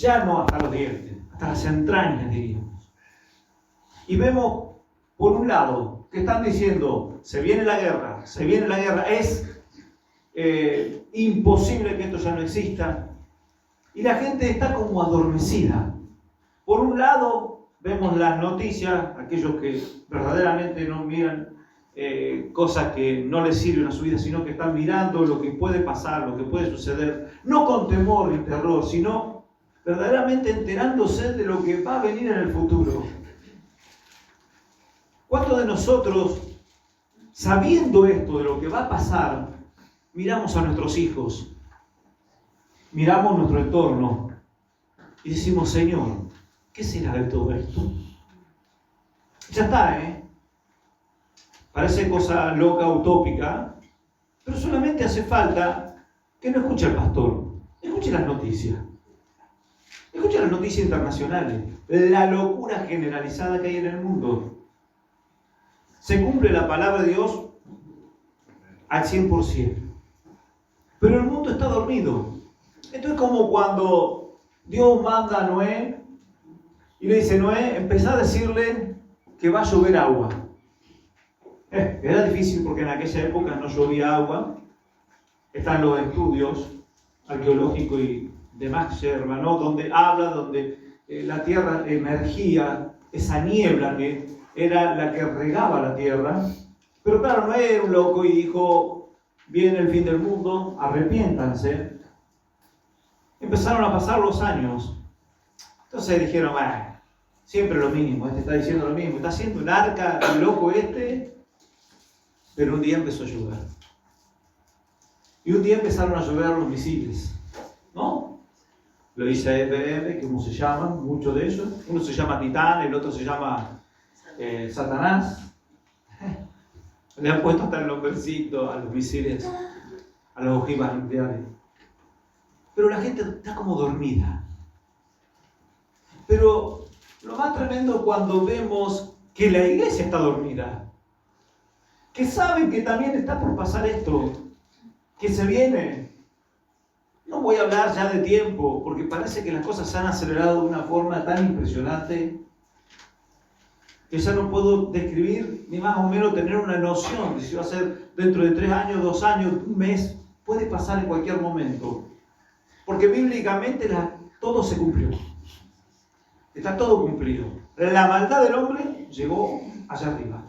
ya no hasta los dientes, hasta las entrañas, diríamos. Y vemos, por un lado, que están diciendo, se viene la guerra, es imposible que esto ya no exista. Y la gente está como adormecida. Por un lado, vemos las noticias, aquellos que verdaderamente no miran cosas que no les sirven a su vida, sino que están mirando lo que puede pasar, lo que puede suceder, no con temor y terror, sino verdaderamente enterándose de lo que va a venir en el futuro. ¿Cuántos de nosotros, sabiendo esto de lo que va a pasar, miramos a nuestros hijos, miramos nuestro entorno y decimos, Señor, ¿qué será de todo esto? Ya está, Parece cosa loca, utópica, pero solamente hace falta que no escuche al pastor, escuche las noticias. Escuche las noticias internacionales, la locura generalizada que hay en el mundo. Se cumple la palabra de Dios al 100%. Pero el mundo está dormido. Esto es como cuando Dios manda a Noé y le dice, Noé, empezá a decirle que va a llover agua. Era difícil porque en aquella época no llovía agua. Están los estudios arqueológicos y demás, ¿no? Donde habla, donde la tierra emergía, esa niebla que era la que regaba la tierra. Pero claro, Noé era un loco y dijo, viene el fin del mundo, arrepiéntanse. Empezaron a pasar los años. Entonces dijeron, siempre lo mismo, este está diciendo lo mismo, está haciendo un arca, el loco este. Pero un día empezó a llover. Y un día empezaron a llover los misiles, ¿no? Lo dice EBR, ¿cómo se llaman? Muchos de ellos. Uno se llama Titán, el otro se llama Satanás. Le han puesto hasta el nombrecito a los misiles, a las ojivas nucleares. Pero la gente está como dormida. Pero lo más tremendo cuando vemos que la iglesia está dormida. Que saben que también está por pasar esto, que se viene. No voy a hablar ya de tiempo, porque parece que las cosas se han acelerado de una forma tan impresionante que ya no puedo describir ni más o menos tener una noción de si va a ser dentro de 3 años, 2 años, un mes. Puede pasar en cualquier momento. Porque bíblicamente todo se cumplió. Está todo cumplido. La maldad del hombre llegó allá arriba.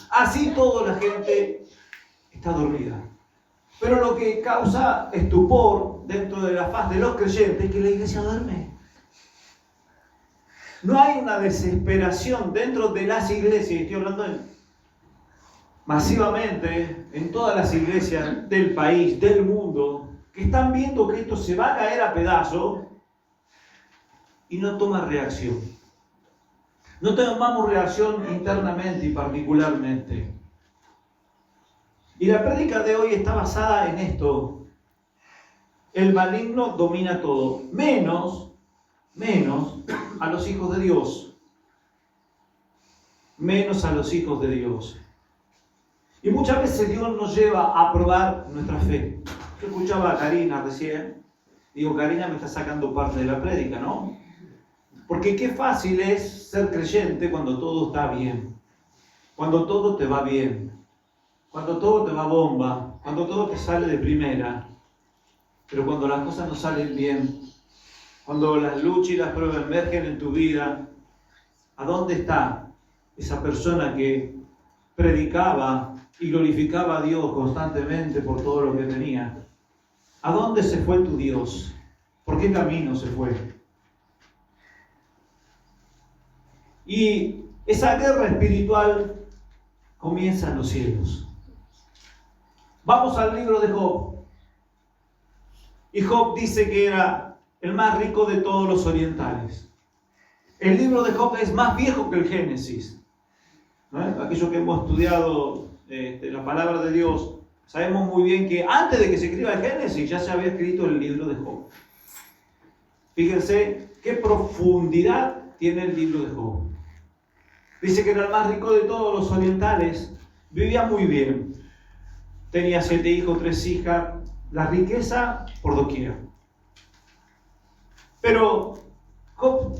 Así toda la gente está dormida. Pero lo que causa estupor dentro de la faz de los creyentes es que la iglesia duerme. No hay una desesperación dentro de las iglesias, estoy hablando masivamente en todas las iglesias del país, del mundo, que están viendo que esto se va a caer a pedazos y no toma reacción. No tomamos reacción internamente y particularmente. Y la prédica de hoy está basada en esto. El maligno domina todo, menos a los hijos de Dios. Menos a los hijos de Dios. Y muchas veces Dios nos lleva a probar nuestra fe. Yo escuchaba a Karina recién. Digo, Karina me está sacando parte de la prédica, ¿no? Porque qué fácil es ser creyente cuando todo está bien, cuando todo te va bien, cuando todo te va bomba, cuando todo te sale de primera. Pero cuando las cosas no salen bien, cuando las luchas y las pruebas emergen en tu vida, ¿a dónde está esa persona que predicaba y glorificaba a Dios constantemente por todo lo que tenía? ¿A dónde se fue tu Dios? ¿Por qué camino se fue? Y esa guerra espiritual comienza en los cielos. Vamos al libro de Job. Y Job dice que era el más rico de todos los orientales. El libro de Job es más viejo que el Génesis. ¿No? Aquellos que hemos estudiado la palabra de Dios, sabemos muy bien que antes de que se escriba el Génesis ya se había escrito el libro de Job. Fíjense qué profundidad tiene el libro de Job. Dice que era el más rico de todos los orientales, vivía muy bien, tenía 7 hijos, 3 hijas, la riqueza por doquier. Pero Job,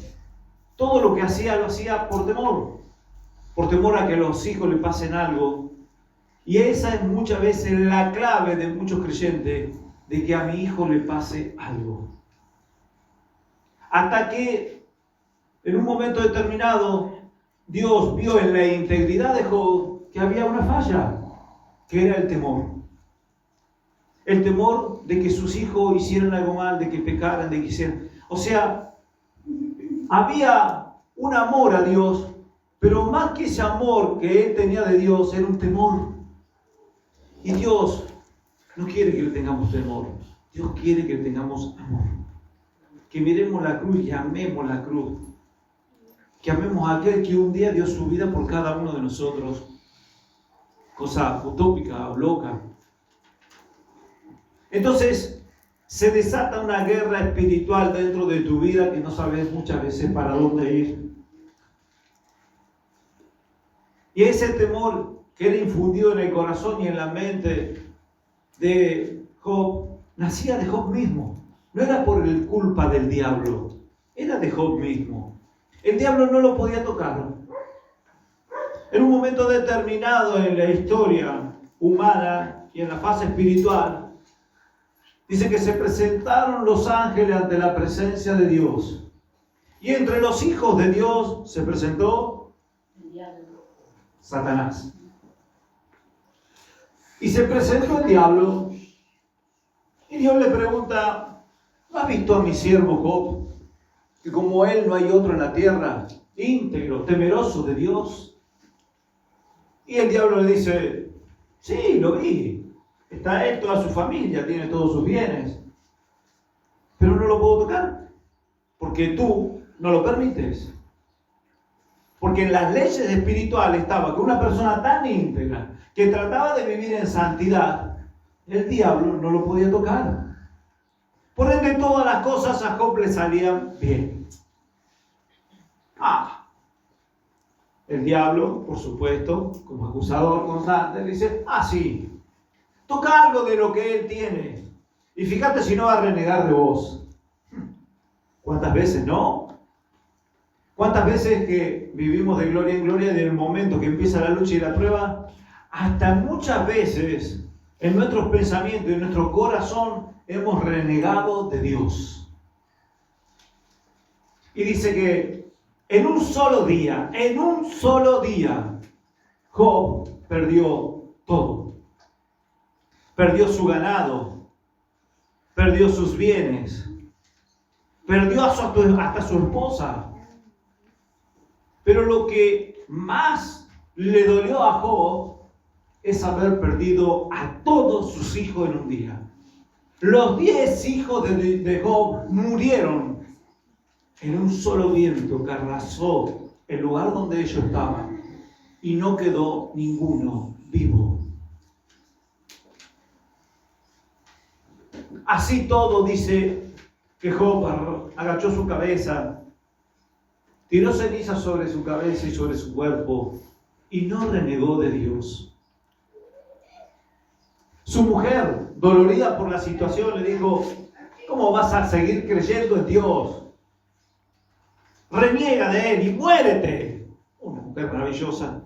todo lo que hacía, lo hacía por temor a que a los hijos le pasen algo. Y esa es muchas veces la clave de muchos creyentes, de que a mi hijo le pase algo. Hasta que en un momento determinado Dios vio en la integridad de Job que había una falla, que era el temor. El temor de que sus hijos hicieran algo mal, de que pecaran, de que hicieran... O sea, había un amor a Dios, pero más que ese amor que él tenía de Dios, era un temor. Y Dios no quiere que le tengamos temor. Dios quiere que le tengamos amor. Que miremos la cruz y amemos la cruz. Que amemos a aquel que un día dio su vida por cada uno de nosotros. Cosa utópica o loca. Entonces, se desata una guerra espiritual dentro de tu vida que no sabes muchas veces para dónde ir. Y ese temor que era infundido en el corazón y en la mente de Job, nacía de Job mismo. No era por culpa del diablo, era de Job mismo. El diablo no lo podía tocar. En un momento determinado en la historia humana y en la fase espiritual, dice que se presentaron los ángeles ante la presencia de Dios. Y entre los hijos de Dios se presentó Satanás. Y se presentó el diablo. Y Dios le pregunta: ¿no has visto a mi siervo Job? Que como él no hay otro en la tierra, íntegro, temeroso de Dios. Y el diablo le dice: sí, lo vi. Está él, toda su familia, tiene todos sus bienes. Pero no lo puedo tocar, porque tú no lo permites. Porque en las leyes espirituales estaba que una persona tan íntegra, que trataba de vivir en santidad, el diablo no lo podía tocar. Por ende, todas las cosas a Job le salían bien. El diablo, por supuesto, como acusador constante, le dice: sí, toca algo de lo que él tiene. Y fíjate si no va a renegar de vos. ¿Cuántas veces no? ¿Cuántas veces que vivimos de gloria en gloria y en el momento que empieza la lucha y la prueba, hasta muchas veces en nuestros pensamientos y en nuestro corazón hemos renegado de Dios? Y dice que en un solo día, Job perdió todo. Perdió su ganado, perdió sus bienes, perdió hasta su esposa. Pero lo que más le dolió a Job es haber perdido a todos sus hijos en un día. Los 10 hijos de Job murieron en un solo viento que arrasó el lugar donde ellos estaban, y no quedó ninguno vivo. Así todo, dice que Job agachó su cabeza, tiró ceniza sobre su cabeza y sobre su cuerpo, y no renegó de Dios. Su mujer, dolorida por la situación, le dijo: ¿cómo vas a seguir creyendo en Dios? Reniega de Él y muérete. Una mujer maravillosa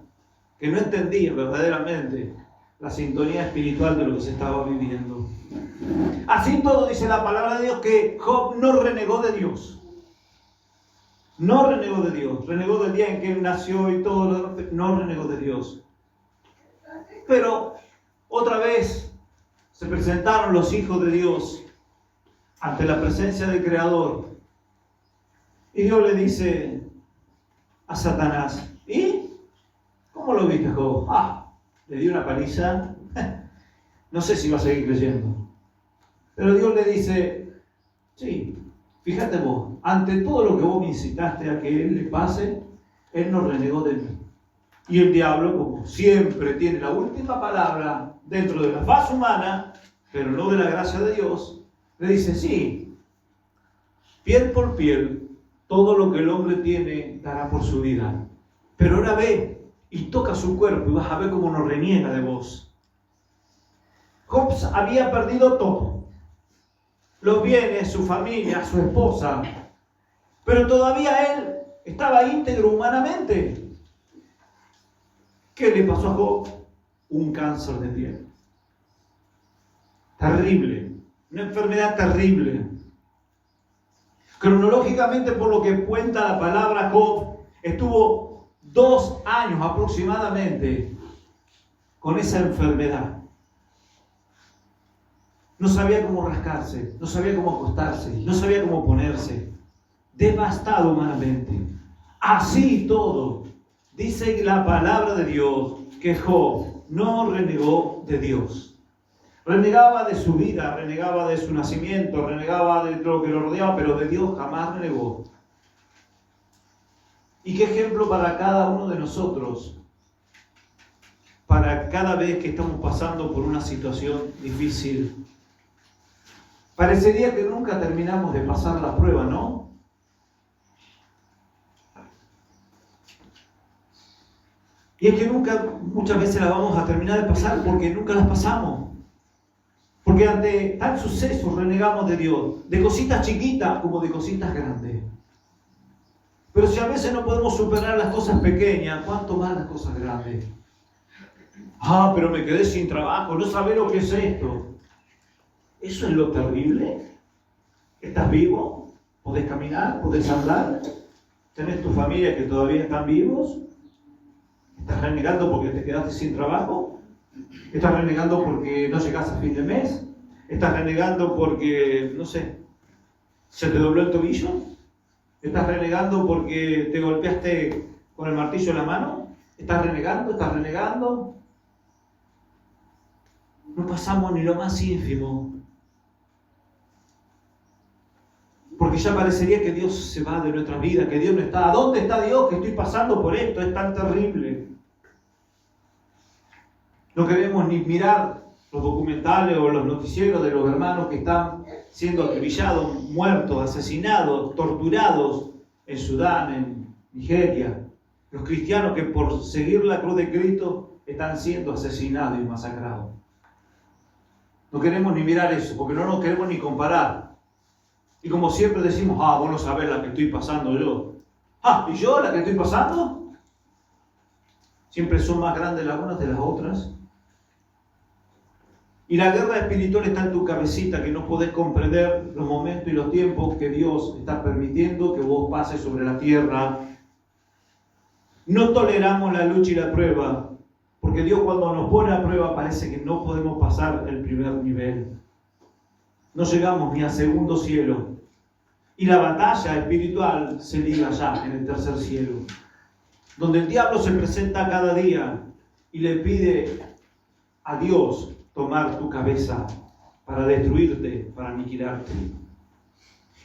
que no entendía verdaderamente la sintonía espiritual de lo que se estaba viviendo. Así todo, dice la palabra de Dios, que Job no renegó de Dios. No renegó de Dios. Renegó del día en que él nació y todo lo demás. No renegó de Dios. Pero otra vez se presentaron los hijos de Dios ante la presencia del Creador. Y Dios le dice a Satanás: ¿y cómo lo viste, Job? Le dio una paliza. No sé si va a seguir creyendo. Pero Dios le dice: sí, fíjate vos, ante todo lo que vos me incitaste a que él le pase, él no renegó de mí. Y el diablo, como siempre, tiene la última palabra dentro de la faz humana, pero no de la gracia de Dios, le dice: sí, piel por piel, todo lo que el hombre tiene dará por su vida. Pero ahora ve y toca su cuerpo y vas a ver cómo no reniega de vos. Job había perdido todo. Los bienes, su familia, su esposa. Pero todavía él estaba íntegro humanamente. ¿Qué le pasó a Job? Un cáncer de piel. Terrible. Una enfermedad terrible. Cronológicamente, por lo que cuenta la palabra, Job estuvo 2 años aproximadamente con esa enfermedad. No sabía cómo rascarse, no sabía cómo acostarse, no sabía cómo ponerse. Devastado humanamente. Así todo, dice la palabra de Dios que Job no renegó de Dios. Renegaba de su vida, renegaba de su nacimiento, renegaba de lo que lo rodeaba, pero de Dios jamás renegó. Y qué ejemplo para cada uno de nosotros, para cada vez que estamos pasando por una situación difícil. Parecería que nunca terminamos de pasar la prueba, ¿no? Y es que muchas veces las vamos a terminar de pasar porque nunca las pasamos. Porque ante tal suceso renegamos de Dios, de cositas chiquitas como de cositas grandes. Pero si a veces no podemos superar las cosas pequeñas, ¿cuánto más las cosas grandes? Pero me quedé sin trabajo, no sabés lo que es esto. ¿Eso es lo terrible? ¿Estás vivo? ¿Podés caminar? ¿Podés hablar? ¿Tenés tu familia que todavía están vivos? ¿Estás renegando porque te quedaste sin trabajo? ¿Estás renegando porque no llegas a fin de mes? ¿Estás renegando porque, no sé, se te dobló el tobillo? ¿Estás renegando porque te golpeaste con el martillo en la mano? ¿Estás renegando? ¿Estás renegando? No pasamos ni lo más ínfimo. Porque ya parecería que Dios se va de nuestra vida, que Dios no está. ¿Dónde está Dios? Que estoy pasando por esto, es tan terrible. No queremos ni mirar los documentales o los noticieros de los hermanos que están siendo acribillados, muertos, asesinados, torturados en Sudán, en Nigeria. Los cristianos que por seguir la cruz de Cristo están siendo asesinados y masacrados. No queremos ni mirar eso, porque no nos queremos ni comparar. Y como siempre decimos, vos no sabés la que estoy pasando yo. ¿Y yo la que estoy pasando? Siempre son más grandes las unas de las otras. Y la guerra espiritual está en tu cabecita, que no podés comprender los momentos y los tiempos que Dios está permitiendo que vos pases sobre la tierra. No toleramos la lucha y la prueba, porque Dios cuando nos pone a prueba parece que no podemos pasar el primer nivel. No llegamos ni al segundo cielo. Y la batalla espiritual se liga ya en el tercer cielo, donde el diablo se presenta cada día y le pide a Dios tomar tu cabeza para destruirte, para aniquilarte.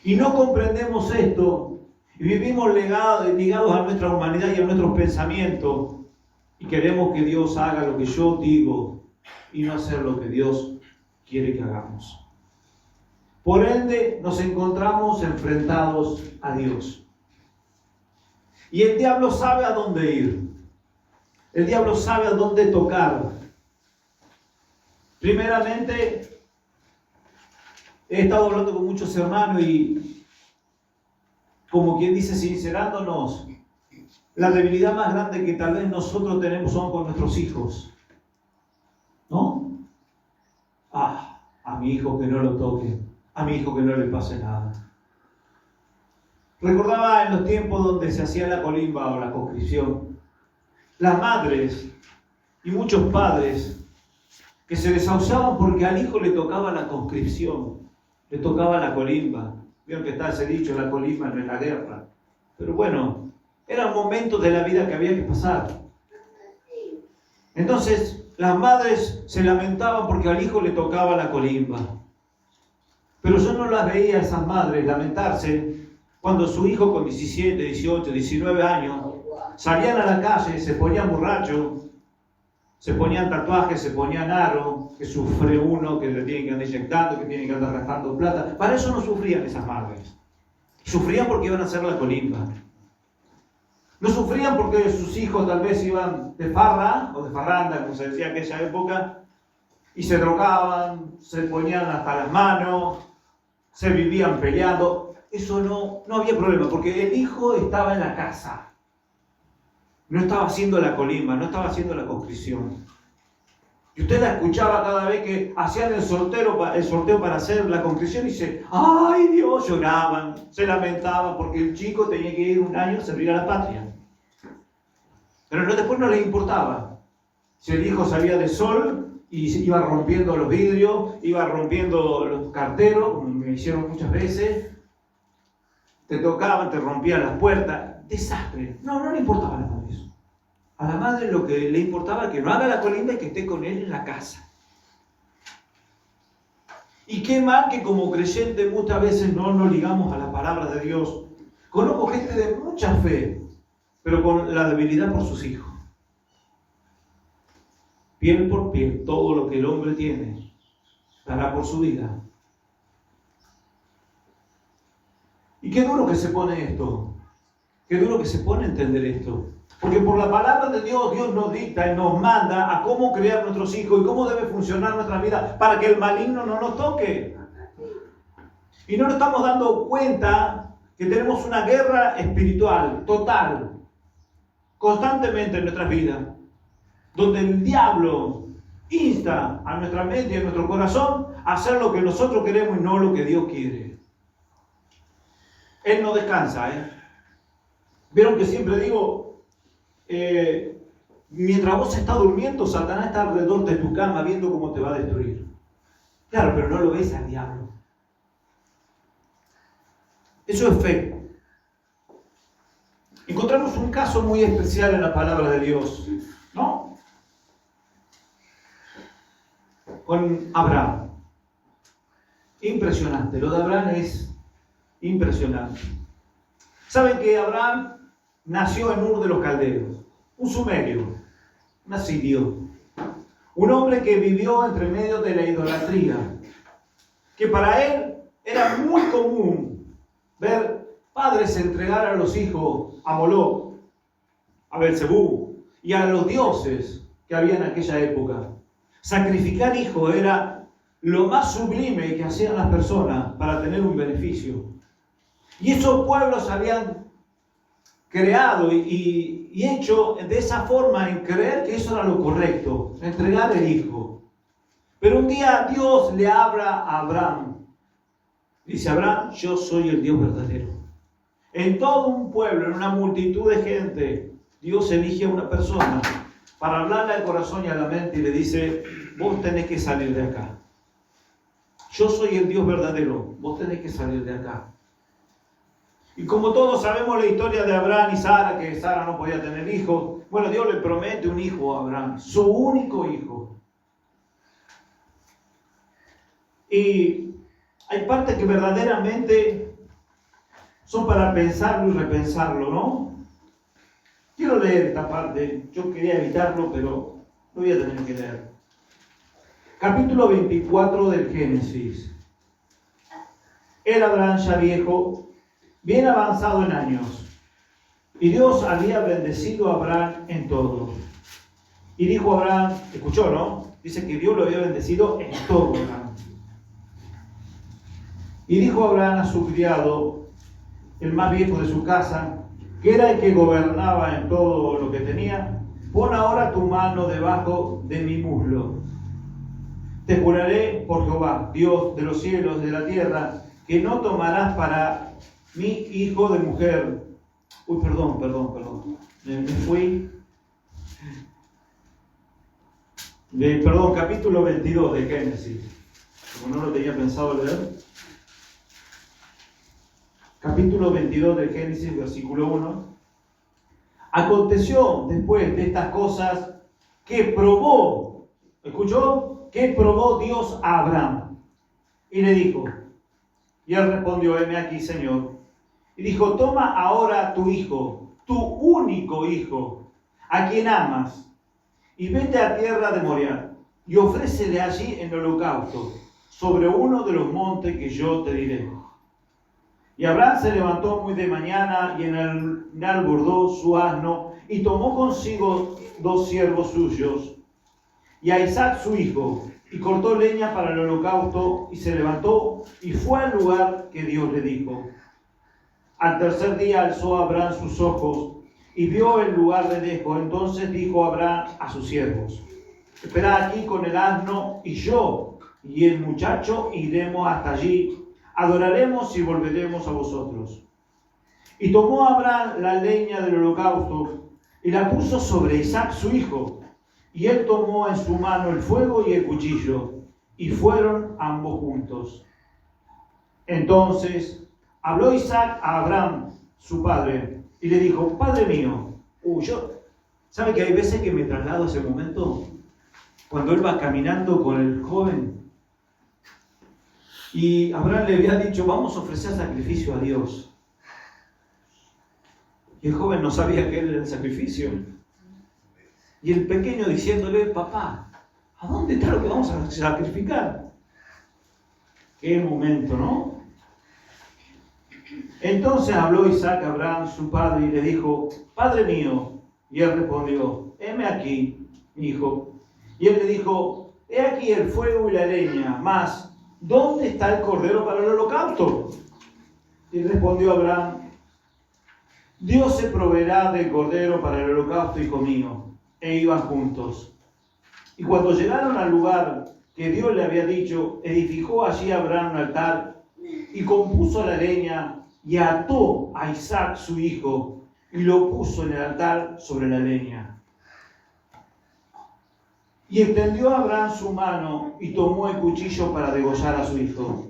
Y no comprendemos esto y vivimos ligados a nuestra humanidad y a nuestros pensamientos y queremos que Dios haga lo que yo digo y no hacer lo que Dios quiere que hagamos. Por ende, nos encontramos enfrentados a Dios. Y el diablo sabe a dónde ir. El diablo sabe a dónde tocar. Primeramente, he estado hablando con muchos hermanos y, como quien dice, sincerándonos, la debilidad más grande que tal vez nosotros tenemos son con nuestros hijos. ¿No? A mi hijo que no lo toque. A mi hijo que no le pase nada. Recordaba en los tiempos donde se hacía la colimba o la conscripción, las madres y muchos padres que se desahuciaban porque al hijo le tocaba la conscripción, le tocaba la colimba. Vieron que está ese dicho, la colimba no es la guerra. Pero bueno, eran momentos de la vida que había que pasar. Entonces, las madres se lamentaban porque al hijo le tocaba la colimba. Pero yo no las veía a esas madres lamentarse cuando su hijo con 17, 18, 19 años salían a la calle, se ponían borrachos, se ponían tatuajes, se ponían aro, que sufre uno, que le tienen que andar inyectando, que tienen que andar gastando plata. Para eso no sufrían esas madres. Sufrían porque iban a hacer la colimba. No sufrían porque sus hijos tal vez iban de farra o de farranda, como se decía en aquella época, y se drogaban, se ponían hasta las manos, se vivían peleando. eso no había problema, porque el hijo estaba en la casa. No estaba haciendo la colimba, no estaba haciendo la conscripción. Y usted la escuchaba cada vez que hacían el sorteo para hacer la conscripción y dice, ¡ay Dios! Lloraban, se lamentaban porque el chico tenía que ir un año a servir a la patria. Pero después no les importaba. Si el hijo salía de sol y iba rompiendo los vidrios, iba rompiendo los carteros, como me hicieron muchas veces, te tocaban, te rompían las puertas, desastre. No le importaba a la madre eso. A la madre lo que le importaba es que no haga la colimba y que esté con él en la casa. Y qué mal que como creyente muchas veces no nos ligamos a la palabra de Dios. Conozco gente de mucha fe, pero con la debilidad por sus hijos. Piel por piel, todo lo que el hombre tiene, dará por su vida. Y qué duro que se pone esto. Qué duro que se pone entender esto. Porque por la palabra de Dios, Dios nos dicta y nos manda a cómo crear nuestros hijos y cómo debe funcionar nuestra vida para que el maligno no nos toque. Y no nos estamos dando cuenta que tenemos una guerra espiritual total, constantemente en nuestras vidas, donde el diablo insta a nuestra mente y a nuestro corazón a hacer lo que nosotros queremos y no lo que Dios quiere. Él no descansa, Vieron que siempre digo, mientras vos estás durmiendo, Satanás está alrededor de tu cama viendo cómo te va a destruir. Claro, pero no lo ves al diablo. Eso es fe. Encontramos un caso muy especial en la palabra de Dios, ¿no? Con Abraham. Impresionante. Lo de Abraham es impresionante. ¿Saben que Abraham nació en Ur de los Caldeos? Un sumerio, un asirio. Un hombre que vivió entre medio de la idolatría. Que para él era muy común ver padres entregar a los hijos a Moloc, a Belcebú y a los dioses que había en aquella época. Sacrificar hijos era lo más sublime que hacían las personas para tener un beneficio. Y esos pueblos habían creado y hecho de esa forma en creer que eso era lo correcto, entregar el hijo. Pero un día Dios le habla a Abraham. Dice: Abraham, yo soy el Dios verdadero. En todo un pueblo, en una multitud de gente, Dios elige a una persona para hablarle al corazón y a la mente y le dice: vos tenés que salir de acá. Yo soy el Dios verdadero, vos tenés que salir de acá. Y como todos sabemos la historia de Abraham y Sara, que Sara no podía tener hijos, bueno, Dios le promete un hijo a Abraham, su único hijo. Y hay partes que verdaderamente son para pensarlo y repensarlo, ¿no? Quiero leer esta parte, yo quería evitarlo, pero lo voy a tener que leer. Capítulo 24 del Génesis. Era Abraham ya viejo, bien avanzado en años, y Dios había bendecido a Abraham en todo. Y dijo Abraham, escuchó, ¿no? Dice que Dios lo había bendecido en todo, Abraham. Y dijo Abraham a su criado, el más viejo de su casa, que era el que gobernaba en todo lo que tenía: pon ahora tu mano debajo de mi muslo. Te juraré por Jehová, Dios de los cielos y de la tierra, que no tomarás para mi hijo de mujer. Perdón. Me fui. Capítulo 22 de Génesis. Como no lo tenía pensado leer. Capítulo 22 de Génesis, versículo 1. Aconteció después de estas cosas que probó, ¿escuchó? Que probó Dios a Abraham. Y le dijo, y él respondió: heme aquí, Señor. Y dijo: toma ahora tu hijo, tu único hijo, a quien amas, y vete a tierra de Moriah, y ofrécele allí en holocausto, sobre uno de los montes que yo te diré. Y Abraham se levantó muy de mañana y enalbordó su asno y tomó consigo 2 siervos suyos y a Isaac su hijo, y cortó leña para el holocausto y se levantó y fue al lugar que Dios le dijo. Al tercer día alzó Abraham sus ojos y vio el lugar de lejos. Entonces dijo Abraham a sus siervos: esperad aquí con el asno, y yo y el muchacho iremos hasta allí, adoraremos y volveremos a vosotros. Y tomó Abraham la leña del holocausto y la puso sobre Isaac su hijo, y él tomó en su mano el fuego y el cuchillo, y fueron ambos juntos. Entonces habló Isaac a Abraham, su padre, y le dijo: Padre mío. ¿Sabe que hay veces que me traslado a ese momento? Cuando él va caminando con el joven, y Abraham le había dicho: vamos a ofrecer sacrificio a Dios. Y el joven no sabía que era el sacrificio. Y el pequeño diciéndole: papá, ¿a dónde está lo que vamos a sacrificar? Qué momento, ¿no? Entonces habló Isaac a Abraham, su padre, y le dijo: Padre mío. Y él respondió: heme aquí, mi hijo. Y él le dijo: he aquí el fuego y la leña, mas ¿dónde está el cordero para el holocausto? Y respondió Abraham: Dios se proveerá del cordero para el holocausto, hijo mío. E iban juntos. Y cuando llegaron al lugar que Dios le había dicho, edificó allí Abraham un altar y compuso la leña y ató a Isaac su hijo y lo puso en el altar sobre la leña. Y extendió Abraham su mano y tomó el cuchillo para degollar a su hijo.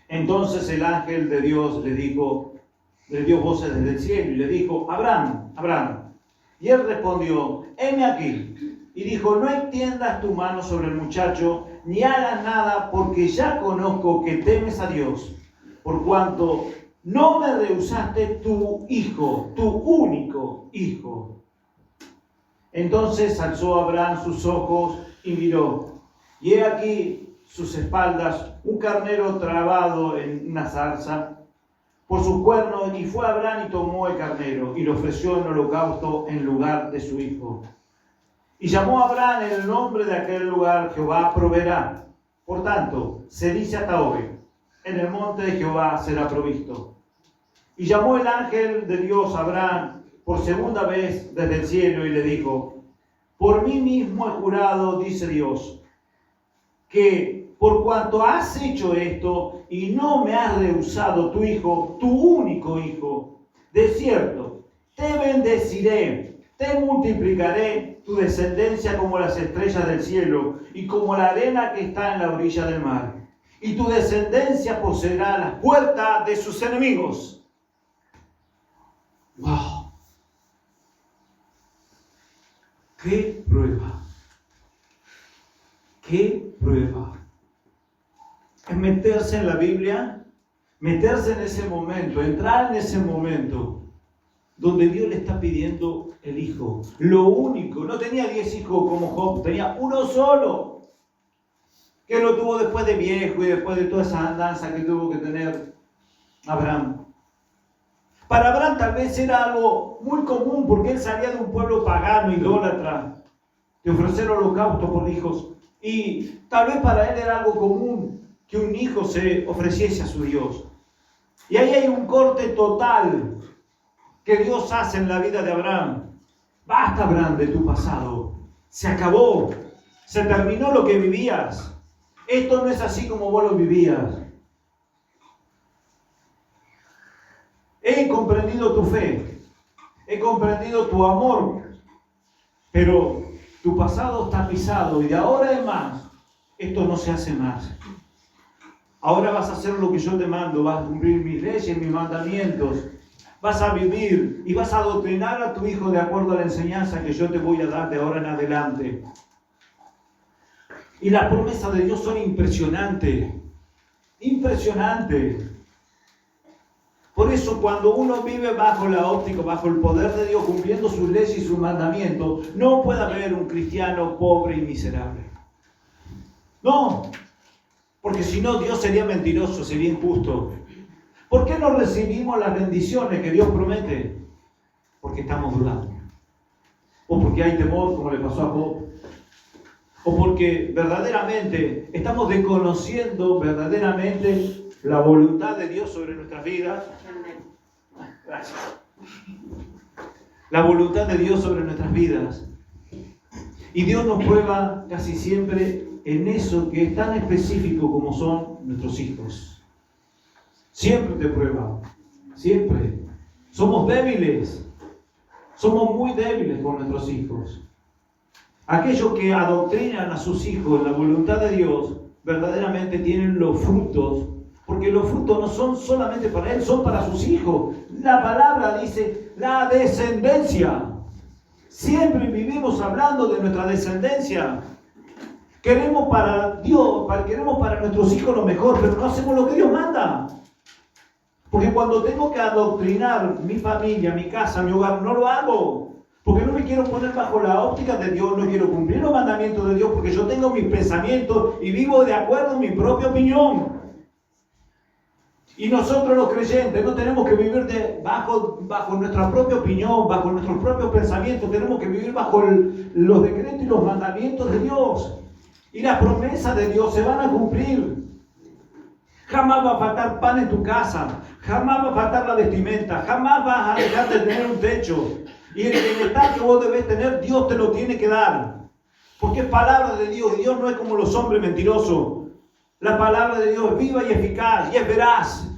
Entonces el ángel de Dios le dio voces desde el cielo y le dijo: Abraham, Abraham. Y él respondió: heme aquí. Y dijo: no extiendas tu mano sobre el muchacho, ni hagas nada, porque ya conozco que temes a Dios, por cuanto no me rehusaste tu hijo, tu único hijo. Entonces alzó Abraham sus ojos y miró, y he aquí sus espaldas un carnero trabado en una zarza por sus cuernos, y fue Abraham y tomó el carnero y lo ofreció en holocausto en lugar de su hijo. Y llamó a Abraham el nombre de aquel lugar: Jehová proveerá. Por tanto, se dice hasta hoy: en el monte de Jehová será provisto. Y llamó el ángel de Dios a Abraham por segunda vez desde el cielo y le dijo: por mí mismo he jurado, dice Dios, que por cuanto has hecho esto y no me has rehusado tu hijo, tu único hijo, de cierto, te bendeciré, te multiplicaré tu descendencia como las estrellas del cielo y como la arena que está en la orilla del mar. Y tu descendencia poseerá las puertas de sus enemigos. ¡Wow! ¡Qué prueba! ¡Qué prueba! Es meterse en la Biblia, meterse en ese momento, entrar en ese momento donde Dios le está pidiendo el hijo. Lo único, no tenía 10 hijos como Job, tenía uno solo, que lo tuvo después de viejo y después de toda esa andanza que tuvo que tener Abraham. Para Abraham tal vez era algo muy común, porque él salía de un pueblo pagano, idólatra, de ofrecer holocausto por hijos. Y tal vez para él era algo común que un hijo se ofreciese a su Dios. Y ahí hay un corte total que Dios hace en la vida de Abraham. Basta, Abraham, de tu pasado. Se acabó. Se terminó lo que vivías. Esto no es así como vos lo vivías. He comprendido tu fe. He comprendido tu amor. Pero tu pasado está pisado y de ahora en más, esto no se hace más. Ahora vas a hacer lo que yo te mando, vas a cumplir mis leyes, mis mandamientos, vas a vivir y vas a adoctrinar a tu hijo de acuerdo a la enseñanza que yo te voy a dar de ahora en adelante. Y las promesas de Dios son impresionantes, impresionantes. Por eso cuando uno vive bajo la óptica, bajo el poder de Dios, cumpliendo sus leyes y sus mandamientos, no puede haber un cristiano pobre y miserable. No, porque si no Dios sería mentiroso, sería injusto. ¿Por qué no recibimos las bendiciones que Dios promete? Porque estamos dudando. O porque hay temor, como le pasó a Job. O porque verdaderamente estamos desconociendo verdaderamente la voluntad de Dios sobre nuestras vidas. Gracias. La voluntad de Dios sobre nuestras vidas. Y Dios nos prueba casi siempre en eso que es tan específico como son nuestros hijos. Siempre te prueba. Siempre. Somos débiles. Somos muy débiles con nuestros hijos. Aquellos que adoctrinan a sus hijos en la voluntad de Dios, verdaderamente tienen los frutos, porque los frutos no son solamente para él, son para sus hijos. La palabra dice la descendencia. Siempre vivimos hablando de nuestra descendencia. Queremos para Dios, queremos para nuestros hijos lo mejor, pero no hacemos lo que Dios manda. Porque cuando tengo que adoctrinar mi familia, mi casa, mi hogar, no lo hago. Porque no me quiero poner bajo la óptica de Dios, no quiero cumplir los mandamientos de Dios, porque yo tengo mis pensamientos y vivo de acuerdo a mi propia opinión. Y nosotros los creyentes no tenemos que vivir bajo nuestra propia opinión, bajo nuestros propios pensamientos, tenemos que vivir bajo los decretos y los mandamientos de Dios. Y las promesas de Dios se van a cumplir. Jamás va a faltar pan en tu casa, jamás va a faltar la vestimenta, jamás vas a dejar de tener un techo. Y el bienestar que vos debés tener, Dios te lo tiene que dar. Porque es palabra de Dios, y Dios no es como los hombres mentirosos. La palabra de Dios es viva y eficaz, y es veraz.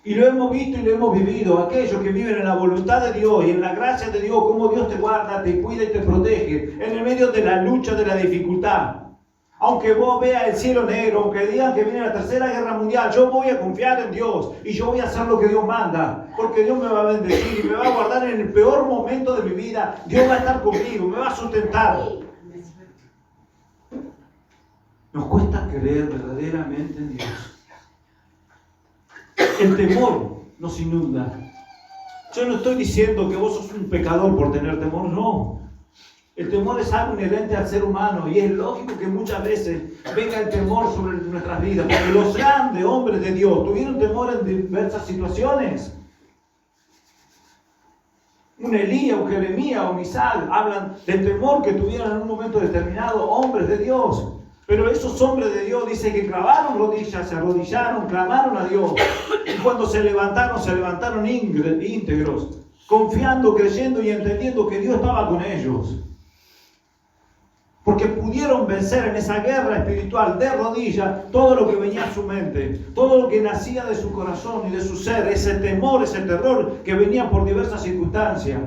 Y lo hemos visto y lo hemos vivido. Aquellos que viven en la voluntad de Dios y en la gracia de Dios, cómo Dios te guarda, te cuida y te protege en el medio de la lucha, de la dificultad. Aunque vos veas el cielo negro, aunque digan que viene la tercera guerra mundial, yo voy a confiar en Dios y yo voy a hacer lo que Dios manda, porque Dios me va a bendecir y me va a guardar en el peor momento de mi vida. Dios va a estar conmigo, me va a sustentar. Nos cuesta creer verdaderamente en Dios. El temor nos inunda. Yo no estoy diciendo que vos sos un pecador por tener temor, no. El temor es algo inherente al ser humano y es lógico que muchas veces venga el temor sobre nuestras vidas, porque los grandes hombres de Dios tuvieron temor en diversas situaciones. Un Elías, un Jeremías, un Isaac hablan del temor que tuvieron en un momento determinado hombres de Dios. Pero esos hombres de Dios dicen que clavaron rodillas, se arrodillaron, clamaron a Dios. Y cuando se levantaron íntegros, confiando, creyendo y entendiendo que Dios estaba con ellos. Porque pudieron vencer en esa guerra espiritual de rodillas todo lo que venía a su mente, todo lo que nacía de su corazón y de su ser, ese temor, ese terror que venía por diversas circunstancias.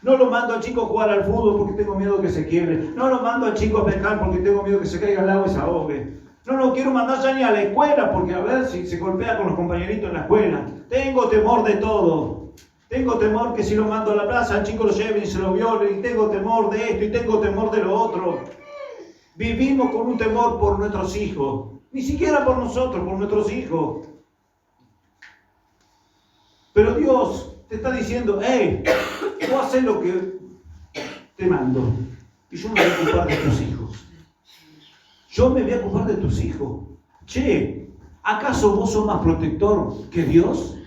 No lo mando al chico a jugar al fútbol porque tengo miedo que se quiebre. No lo mando al chico a pescar porque tengo miedo que se caiga al agua y se ahogue. No lo quiero mandar ya ni a la escuela porque a ver si se golpea con los compañeritos en la escuela. Tengo temor de todo. Tengo temor que si lo mando a la plaza, al chico lo lleven y se lo violen. Y tengo temor de esto y tengo temor de lo otro. Vivimos con un temor por nuestros hijos. Ni siquiera por nosotros, por nuestros hijos. Pero Dios te está diciendo, hey, vos haces lo que te mando. Y yo me voy a ocupar de tus hijos. Yo me voy a ocupar de tus hijos. Che, ¿acaso vos sos más protector que Dios?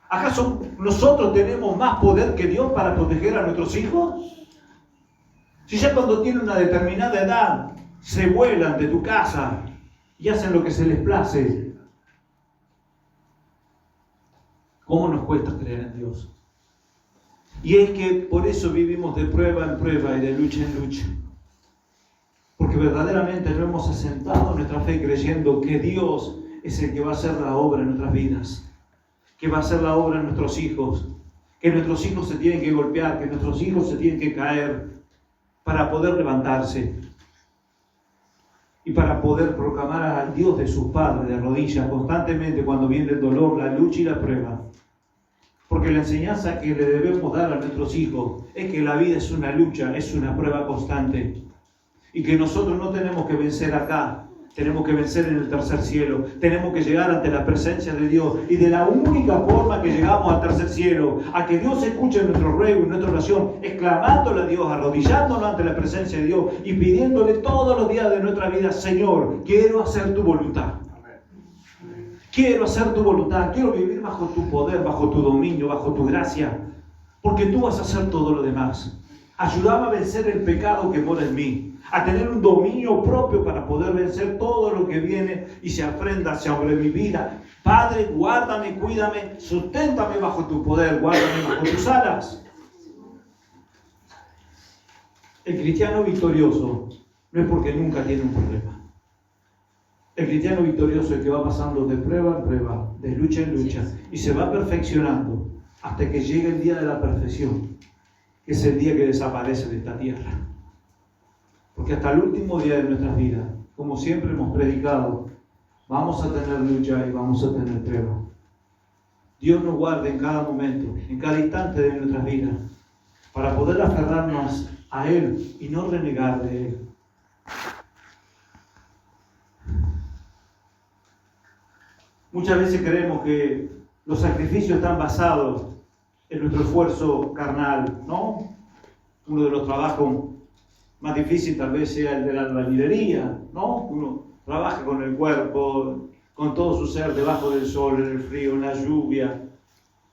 ¿Acaso nosotros tenemos más poder que Dios para proteger a nuestros hijos? Si ya cuando tienen una determinada edad se vuelan de tu casa y hacen lo que se les place, ¿cómo nos cuesta creer en Dios? Y es que por eso vivimos de prueba en prueba y de lucha en lucha. Porque verdaderamente no hemos asentado nuestra fe creyendo que Dios es el que va a hacer la obra en nuestras vidas, que va a hacer la obra en nuestros hijos, que nuestros hijos se tienen que golpear, que nuestros hijos se tienen que caer para poder levantarse y para poder proclamar al Dios de sus padres de rodillas constantemente cuando viene el dolor, la lucha y la prueba. Porque la enseñanza que le debemos dar a nuestros hijos es que la vida es una lucha, es una prueba constante. Y que nosotros no tenemos que vencer acá, tenemos que vencer en el tercer cielo. Tenemos que llegar ante la presencia de Dios. Y de la única forma que llegamos al tercer cielo, a que Dios escuche nuestro ruego y nuestra oración, es clamándole a Dios, arrodillándonos ante la presencia de Dios y pidiéndole todos los días de nuestra vida, Señor, quiero hacer tu voluntad. Quiero hacer tu voluntad, quiero vivir bajo tu poder, bajo tu dominio, bajo tu gracia, porque tú vas a hacer todo lo demás. Ayúdame a vencer el pecado que mora en mí. a tener un dominio propio para poder vencer todo lo que viene y se afrenta sobre mi vida. Padre, guárdame, cuídame, susténtame bajo tu poder, guárdame bajo tus alas. El cristiano victorioso no es porque nunca tiene un problema. El cristiano victorioso es el que va pasando de prueba en prueba, de lucha en lucha, y se va perfeccionando hasta que llegue el día de la perfección, que es el día que desaparece de esta tierra. Porque hasta el último día de nuestras vidas, como siempre hemos predicado, vamos a tener lucha y vamos a tener prueba. Dios nos guarde en cada momento, en cada instante de nuestras vidas, para poder aferrarnos a Él y no renegar de Él. Muchas veces creemos que los sacrificios están basados en nuestro esfuerzo carnal, ¿no? Uno de los trabajos más difíciles tal vez sea el de la albañilería, ¿no? Uno trabaja con el cuerpo, con todo su ser debajo del sol, en el frío, en la lluvia,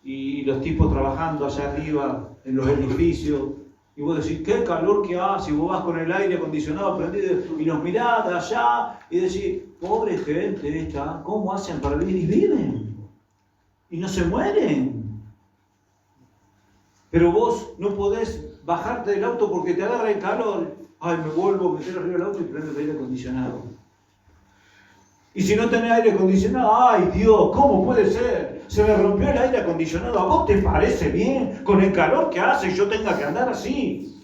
y los tipos trabajando allá arriba en los edificios, y vos decís, qué calor que hace, y vos vas con el aire acondicionado prendido, y nos mirás de allá, y decís, pobre gente esta, ¿cómo hacen para vivir? Y viven, y no se mueren. Pero vos no podés bajarte del auto porque te agarra el calor. Ay, me vuelvo a meter arriba del auto y prendo el aire acondicionado. Y si no tenés aire acondicionado, ¡ay Dios! ¿Cómo puede ser? Se me rompió el aire acondicionado. ¿A vos te parece bien con el calor que hace yo tenga que andar así?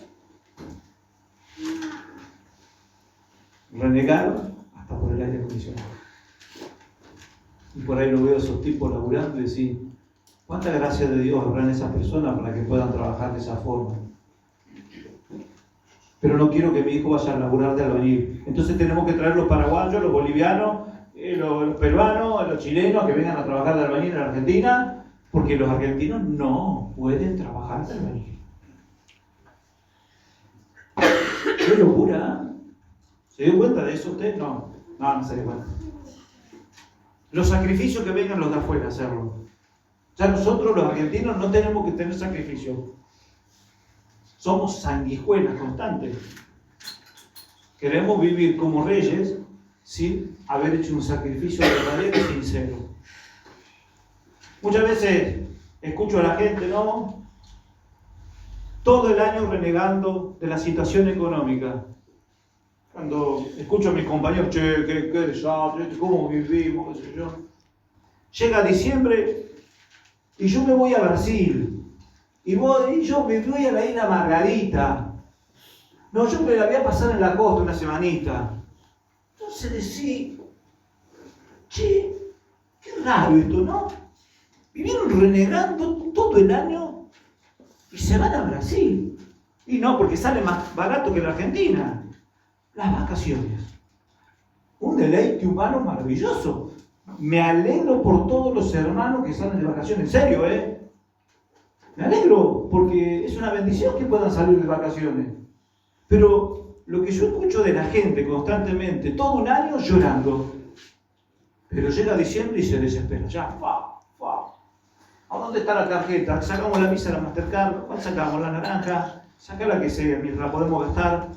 Renegaron hasta por el aire acondicionado. Y por ahí lo veo a esos tipos laburando y decir, ¿cuánta gracia de Dios habrá en esas personas para que puedan trabajar de esa forma? Pero no quiero que mi hijo vaya a laburar de albañil. Entonces tenemos que traer los paraguayos, los bolivianos, los peruanos, los chilenos que vengan a trabajar de albañil en Argentina, porque los argentinos no pueden trabajar de albañil. ¡Qué locura! ¿Se dio cuenta de eso usted? No se dio cuenta. Los sacrificios que vengan los de afuera a hacerlo. Ya nosotros los argentinos no tenemos que tener sacrificio. Somos sanguijuelas constantes. Queremos vivir como reyes sin haber hecho un sacrificio verdadero y sincero. Muchas veces escucho a la gente, ¿no? Todo el año renegando de la situación económica. Cuando escucho a mis compañeros, che, qué desastre, cómo vivimos, qué sé yo. Llega diciembre y yo me voy a Brasil. Y yo me voy a la isla Margarita. No, yo me la voy a pasar en la costa una semanita. Entonces decís, che, qué raro esto, ¿no? Vivieron renegando todo el año y se van a Brasil. Y no, porque sale más barato que la Argentina. Las vacaciones. Un deleite humano maravilloso. Me alegro por todos los hermanos que salen de vacaciones. En serio, Me alegro porque es una bendición que puedan salir de vacaciones. Pero lo que yo escucho de la gente constantemente, todo un año llorando. Pero llega diciembre y se desespera. Ya, ¿a dónde está la tarjeta? Sacamos la Visa, la Mastercard, ¿cuál sacamos? La naranja, saca la que sea, mientras la podemos gastar.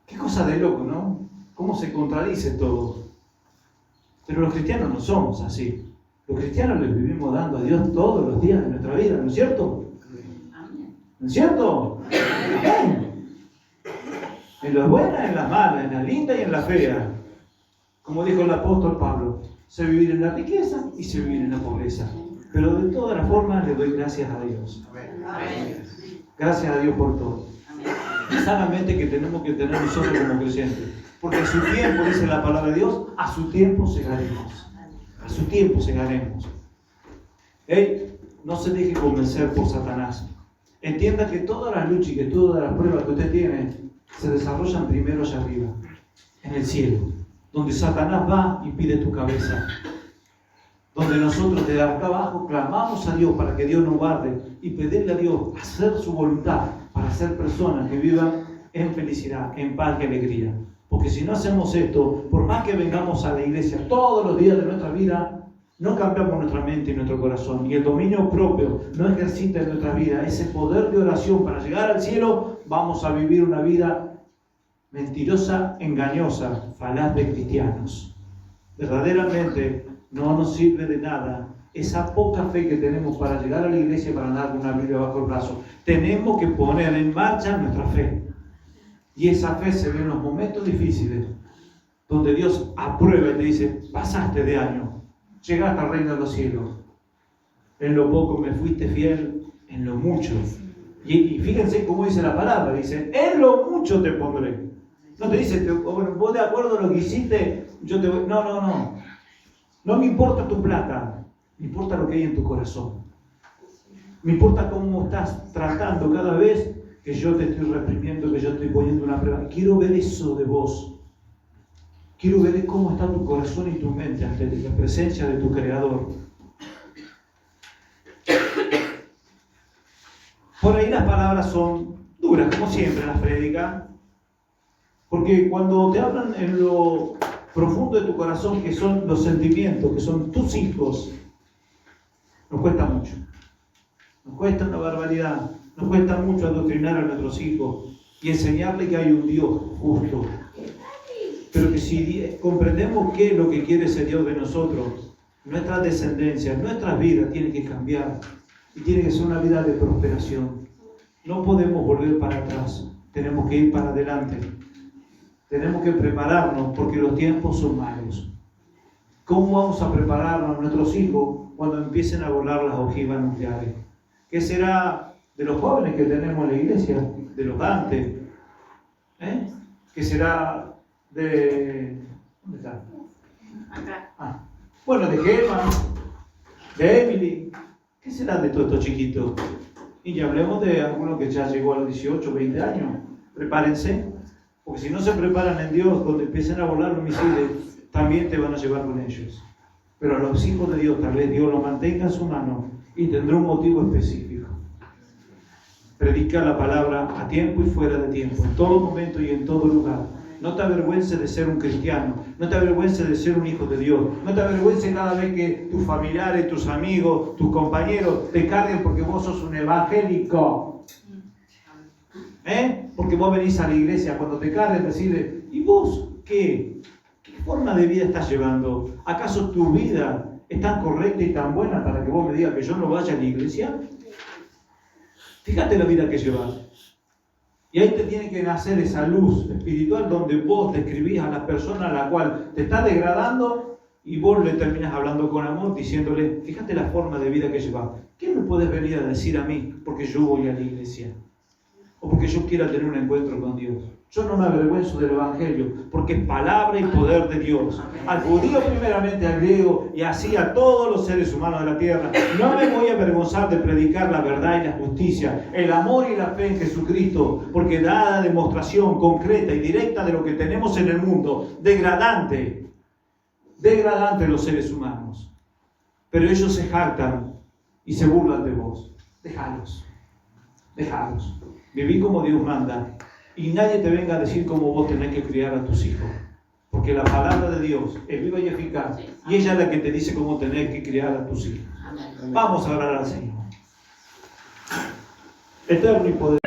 Qué cosa de loco, ¿no? Cómo se contradice todo. Pero los cristianos no somos así. Los cristianos les vivimos dando a Dios todos los días de nuestra vida, ¿no es cierto? ¿No es cierto? Amén. En las buenas, en las malas, en las lindas y en las feas. Como dijo el apóstol Pablo, sé vivir en la riqueza y sé vivir en la pobreza. Pero de todas las formas le doy gracias a Dios. Gracias a Dios por todo. Y sanamente que tenemos que tener nosotros como creyentes. Porque a su tiempo, dice la palabra de Dios, a su tiempo segaremos. A su tiempo segaremos. No se deje convencer por Satanás. Entienda que todas las luchas y que todas las pruebas que usted tiene se desarrollan primero allá arriba, en el cielo, donde Satanás va y pide tu cabeza. Donde nosotros desde acá abajo clamamos a Dios para que Dios nos guarde y pedirle a Dios hacer su voluntad para ser personas que vivan en felicidad, en paz y alegría. Porque si no hacemos esto, por más que vengamos a la iglesia todos los días de nuestra vida, no cambiamos nuestra mente y nuestro corazón. Y el dominio propio no ejercita en nuestra vida ese poder de oración para llegar al cielo, vamos a vivir una vida mentirosa, engañosa, falaz de cristianos. Verdaderamente no nos sirve de nada esa poca fe que tenemos para llegar a la iglesia para andar con una Biblia bajo el brazo. Tenemos que poner en marcha nuestra fe. Y esa fe se ve en los momentos difíciles, donde Dios aprueba y te dice, pasaste de año, llegaste al reino de los cielos. En lo poco me fuiste fiel, en lo mucho. Y fíjense cómo dice la palabra, dice, en lo mucho te pondré. No te dice, bueno, vos de acuerdo a lo que hiciste, yo te voy. No. No me importa tu plata, me importa lo que hay en tu corazón. Me importa cómo estás tratando cada vez que yo te estoy reprimiendo, que yo estoy poniendo una prueba. Quiero ver eso de vos. Quiero ver cómo está tu corazón y tu mente ante la presencia de tu Creador. Por ahí las palabras son duras, como siempre las prédicas. Porque cuando te hablan en lo profundo de tu corazón, que son los sentimientos, que son tus hijos, nos cuesta mucho. Nos cuesta una barbaridad. Nos cuesta mucho adoctrinar a nuestros hijos y enseñarles que hay un Dios justo. Pero que si comprendemos qué es lo que quiere ese Dios de nosotros, nuestra descendencia, nuestras vidas tienen que cambiar y tiene que ser una vida de prosperación. No podemos volver para atrás, tenemos que ir para adelante. Tenemos que prepararnos porque los tiempos son malos. ¿Cómo vamos a prepararnos a nuestros hijos cuando empiecen a volar las ojivas nucleares? ¿Qué será de los jóvenes que tenemos en la iglesia? De los antes. ¿Qué será de... ¿Dónde está? Acá. Bueno, de Gemma, de Emily. ¿Qué será de todos estos chiquitos? Y ya hablemos de algunos que ya llegó a los 18, 20 años. Prepárense. Porque si no se preparan en Dios, cuando empiecen a volar los misiles, también te van a llevar con ellos. Pero a los hijos de Dios, tal vez Dios los mantenga en su mano y tendrá un motivo específico. Predica la palabra a tiempo y fuera de tiempo, en todo momento y en todo lugar. No te avergüences de ser un cristiano, no te avergüences de ser un hijo de Dios, no te avergüences cada vez que tus familiares, tus amigos, tus compañeros te carguen porque vos sos un evangélico. Porque vos venís a la iglesia, cuando te carguen decirle, ¿y vos qué? ¿Qué forma de vida estás llevando? ¿Acaso tu vida es tan correcta y tan buena para que vos me digas que yo no vaya a la iglesia? Fíjate la vida que llevas. Y ahí te tiene que nacer esa luz espiritual donde vos describís a la persona a la cual te está degradando y vos le terminas hablando con amor diciéndole, fíjate la forma de vida que llevas. ¿Qué me puedes venir a decir a mí porque yo voy a la iglesia? O porque yo quiera tener un encuentro con Dios. Yo no me avergüenzo del Evangelio, porque es palabra y poder de Dios. Al judío primeramente, al griego, y así a todos los seres humanos de la tierra. No me voy a avergonzar de predicar la verdad y la justicia, el amor y la fe en Jesucristo, porque da la demostración concreta y directa de lo que tenemos en el mundo, degradante los seres humanos. Pero ellos se jactan y se burlan de vos. Déjalos. Viví como Dios manda. Y nadie te venga a decir cómo vos tenés que criar a tus hijos. Porque la palabra de Dios es viva y eficaz. Y ella es la que te dice cómo tenés que criar a tus hijos. Vamos a orar al Señor. Eterno y poderoso.